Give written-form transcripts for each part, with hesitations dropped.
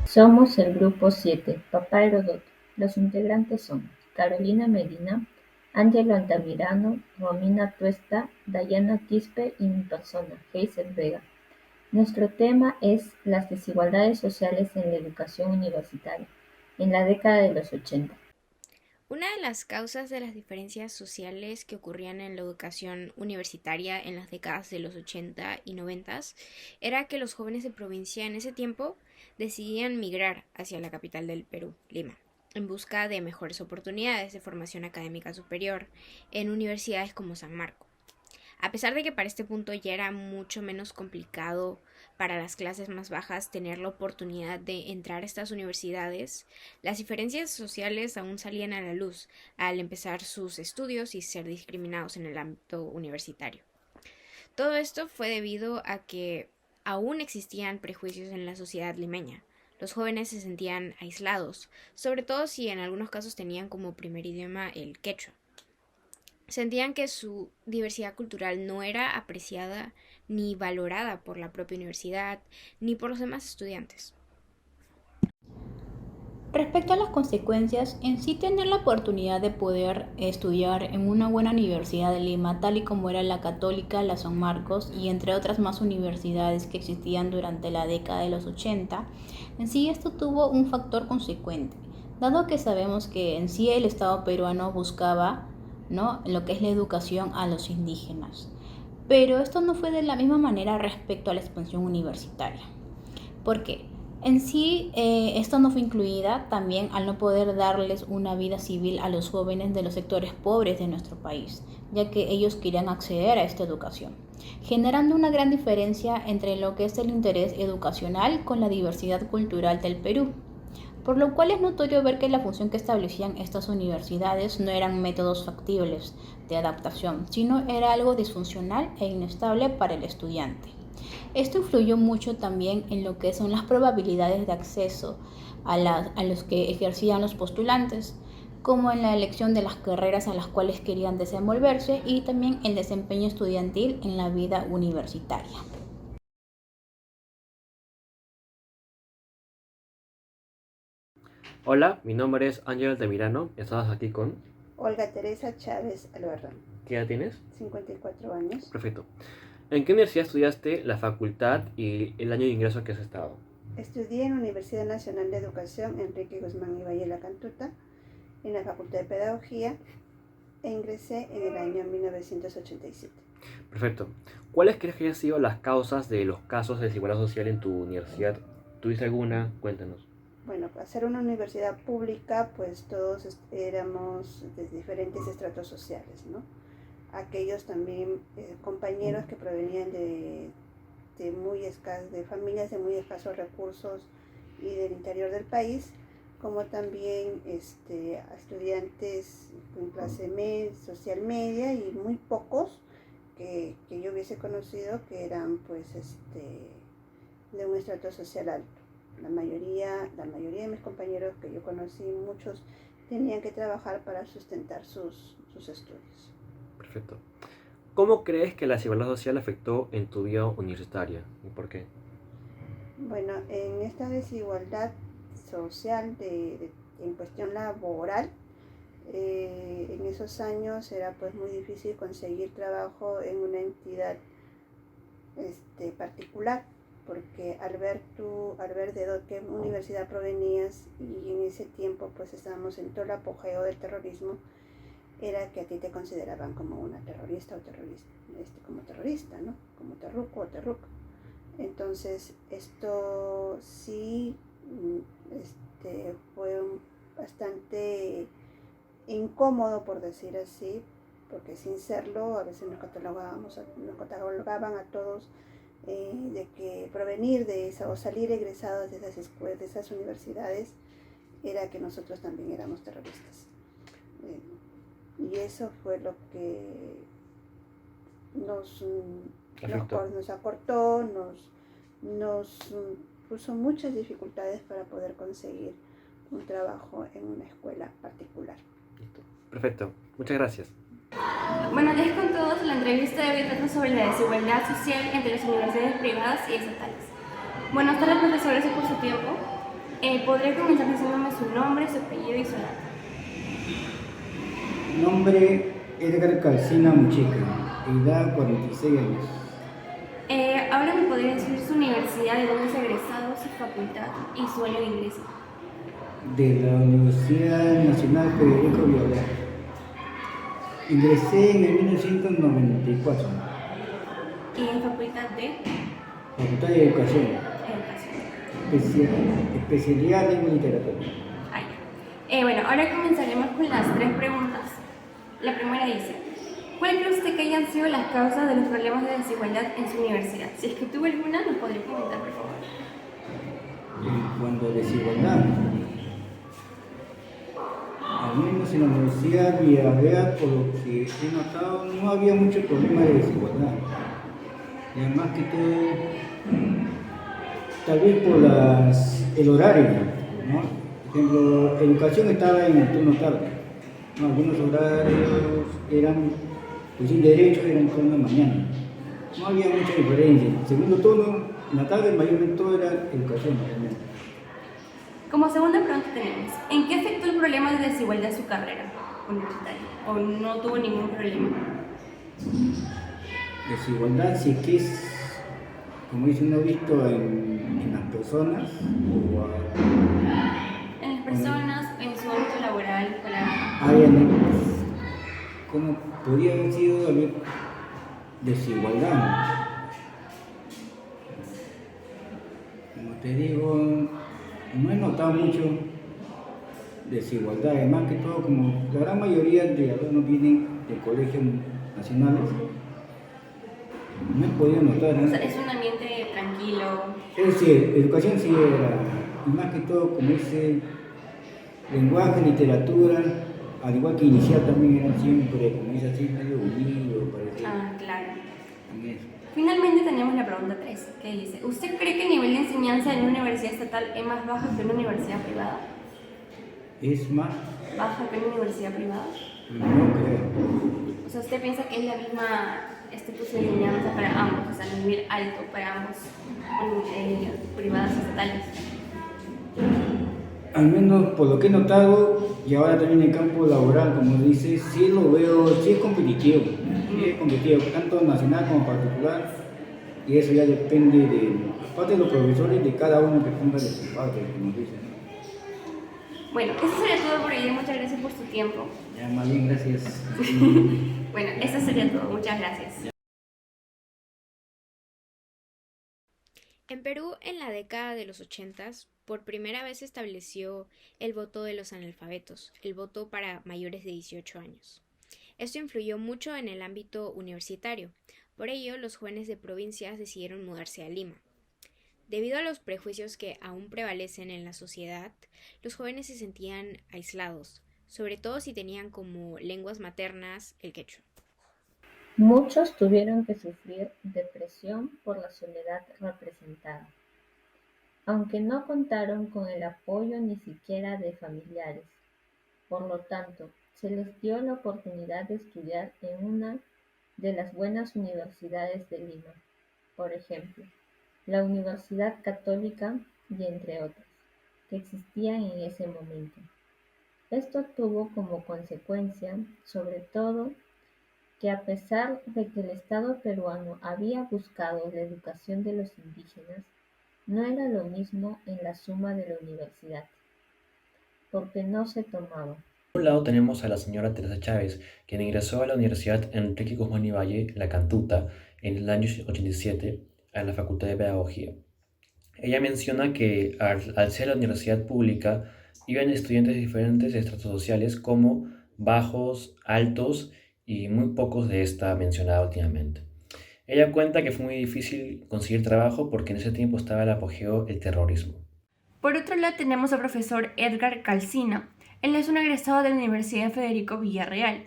Somos el grupo 7, Papá Herodot. Los integrantes son Carolina Medina, Ángelo Altamirano, Romina Tuesta, Dayana Quispe y mi persona, Hazel Vega. Nuestro tema es las desigualdades sociales en la educación universitaria, en la década de los 80. Una de las causas de las diferencias sociales que ocurrían en la educación universitaria en las décadas de los 80 y 90 era que los jóvenes de provincia en ese tiempo decidían migrar hacia la capital del Perú, Lima, en busca de mejores oportunidades de formación académica superior en universidades como San Marcos. A pesar de que para este punto ya era mucho menos complicado para las clases más bajas tener la oportunidad de entrar a estas universidades, las diferencias sociales aún salían a la luz al empezar sus estudios y ser discriminados en el ámbito universitario. Todo esto fue debido a que aún existían prejuicios en la sociedad limeña. Los jóvenes se sentían aislados, sobre todo si en algunos casos tenían como primer idioma el quechua. Sentían que su diversidad cultural no era apreciada ni valorada por la propia universidad ni por los demás estudiantes. Respecto a las consecuencias, en sí tener la oportunidad de poder estudiar en una buena universidad de Lima, tal y como era la Católica, la San Marcos y entre otras más universidades que existían durante la década de los 80, en sí esto tuvo un factor consecuente, dado que sabemos que en sí el Estado peruano buscaba, ¿no?, lo que es la educación a los indígenas. Pero esto no fue de la misma manera respecto a la expansión universitaria. ¿Por qué? En sí, esto no fue incluida también al no poder darles una vida civil a los jóvenes de los sectores pobres de nuestro país, ya que ellos querían acceder a esta educación, generando una gran diferencia entre lo que es el interés educacional con la diversidad cultural del Perú. Por lo cual es notorio ver que la función que establecían estas universidades no eran métodos factibles de adaptación, sino era algo disfuncional e inestable para el estudiante. Esto influyó mucho también en lo que son las probabilidades de acceso a los que ejercían los postulantes, como en la elección de las carreras a las cuales querían desenvolverse y también el desempeño estudiantil en la vida universitaria. Hola, mi nombre es Ángel Altamirano. Estás aquí con... Olga Teresa Chávez Albarrán, ¿Qué edad tienes? 54 años. Perfecto. ¿En qué universidad estudiaste la facultad y el año de ingreso que has estado? Estudié en la Universidad Nacional de Educación Enrique Guzmán y Valle Cantuta, en la Facultad de Pedagogía, e ingresé en el año 1987. Perfecto. ¿Cuáles crees que hayan sido las causas de los casos de desigualdad social en tu universidad? ¿Tuviste alguna? Cuéntanos. Bueno, para ser una universidad pública, pues todos éramos de diferentes estratos sociales, ¿no? Aquellos también compañeros que provenían de familias de muy escasos recursos y del interior del país, como también estudiantes con clase social media y muy pocos que yo hubiese conocido que eran pues de un estrato social alto. La mayoría de mis compañeros que yo conocí, muchos tenían que trabajar para sustentar sus estudios. Perfecto. ¿Cómo crees que la desigualdad social afectó en tu vida universitaria y por qué? Bueno, en esta desigualdad social en cuestión laboral, en esos años era pues muy difícil conseguir trabajo en una entidad particular, porque al ver de qué universidad provenías, y en ese tiempo pues estábamos en todo el apogeo del terrorismo, era que a ti te consideraban como una terrorista o terrorista, como terrorista, ¿no? Como terruco o terruca. Entonces esto sí fue bastante incómodo, por decir así, porque sin serlo a veces nos catalogaban a todos de que provenir de esa o salir egresados de esas escuelas, de esas universidades, era que nosotros también éramos terroristas. Y eso fue lo que nos acortó, nos puso muchas dificultades para poder conseguir un trabajo en una escuela particular. Listo. Perfecto. Muchas gracias. Buenos días con todos. La entrevista de hoy trata sobre la desigualdad social entre las universidades privadas y estatales. Buenas tardes, profesor, gracias por su tiempo. ¿Podría comenzar diciéndome su nombre, su apellido y su edad? Nombre Edgar Calcina Muchica, edad 46 años. Ahora me podría decir su universidad, de dónde es egresado, su facultad y su año de ingreso. De la Universidad Nacional Federico Villarreal. Ingresé en el 1994, Y en facultad de Facultad de Educación, educación. especialidad en literatura. Ah, ya. Bueno, ahora comenzaremos con las 3 preguntas. La primera dice, ¿cuál cree usted que hayan sido las causas de los problemas de desigualdad en su universidad? Si es que tuvo alguna, nos podría comentar, por favor. En cuanto a desigualdad, al menos en la Universidad Villarreal, por lo que he notado, no había mucho problema de desigualdad. Y además que todo, tal vez por el horario, ¿no? Por ejemplo, educación estaba en el turno tarde, ¿no? Algunos horarios eran, pues sin derecho, eran en turno de mañana. No había mucha diferencia. El segundo turno, en la tarde, mayormente todo era educación, realmente. Como segunda pregunta tenemos, ¿en qué afectó el problema de desigualdad su carrera universitaria? ¿O no tuvo ningún problema? Desigualdad sí que es, como dice uno, visto en las personas o En las personas, en su ámbito laboral, para... como podría haber sido haber desigualdad. Como te digo, no he notado mucho desigualdad, además que todo, como la gran mayoría de alumnos vienen de colegios nacionales, no he podido notar O sea, nada. es un ambiente tranquilo. Es decir, educación sí era, y más que todo, como dice, lenguaje, literatura, al igual que inicial también eran siempre, como dice así, medio unidos, parecido. Ah, claro. En eso. Finalmente tenemos la pregunta 3, que dice, ¿usted cree que el nivel de enseñanza en una universidad estatal es más bajo que en una universidad privada? Es más, ¿Baja que en una universidad privada? no creo. O sea, ¿usted piensa que es la misma estatus de enseñanza para ambos, o sea, el nivel alto para ambos, privadas y estatales? Al menos por lo que he notado, y ahora también en el campo laboral, como dices, sí lo veo, sí es competitivo, tanto nacional como particular, y eso ya depende aparte de los profesores, de cada uno que ponga de su parte, como dicen. Bueno, eso sería todo por hoy. Muchas gracias por su tiempo. Ya, más bien, gracias. Bueno, eso sería todo. Muchas gracias. En Perú, en la década de los 80, por primera vez se estableció el voto de los analfabetos, el voto para mayores de 18 años. Esto influyó mucho en el ámbito universitario, por ello los jóvenes de provincias decidieron mudarse a Lima. Debido a los prejuicios que aún prevalecen en la sociedad, los jóvenes se sentían aislados, sobre todo si tenían como lenguas maternas el quechua. Muchos tuvieron que sufrir depresión por la soledad representada, aunque no contaron con el apoyo ni siquiera de familiares. Por lo tanto, se les dio la oportunidad de estudiar en una de las buenas universidades de Lima, por ejemplo, la Universidad Católica y entre otras, que existían en ese momento. Esto tuvo como consecuencia, sobre todo, que a pesar de que el Estado peruano había buscado la educación de los indígenas, no era lo mismo en la suma de la universidad, porque no se tomaba. Por un lado tenemos a la señora Teresa Chávez, quien ingresó a la Universidad Enrique Guzmán y Valle, La Cantuta, en el año 87 a la Facultad de Pedagogía. Ella menciona que al ser la universidad pública, iban estudiantes de diferentes estratos sociales como bajos, altos y muy pocos de esta mencionada últimamente. Ella cuenta que fue muy difícil conseguir trabajo porque en ese tiempo estaba el apogeo del terrorismo. Por otro lado tenemos al profesor Edgar Calcina. Él es un egresado de la Universidad Federico Villarreal.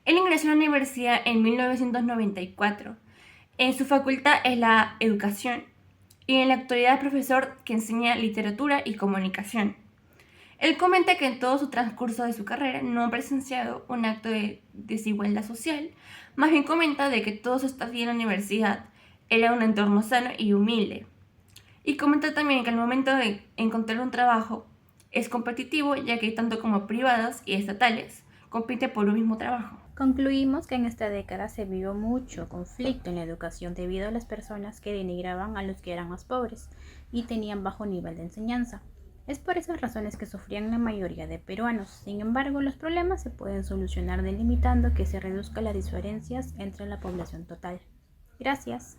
Él ingresó a la universidad en 1994. En su facultad es la educación y en la actualidad es profesor que enseña literatura y comunicación. Él comenta que en todo su transcurso de su carrera no ha presenciado un acto de desigualdad social, más bien comenta de que todo su estadía en la universidad era un entorno sano y humilde. Y comenta también que al momento de encontrar un trabajo es competitivo, ya que tanto como privadas y estatales compiten por un mismo trabajo. Concluimos que en esta década se vio mucho conflicto en la educación debido a las personas que denigraban a los que eran más pobres y tenían bajo nivel de enseñanza. Es por esas razones que sufrían la mayoría de peruanos. Sin embargo, los problemas se pueden solucionar delimitando que se reduzcan las diferencias entre la población total. Gracias.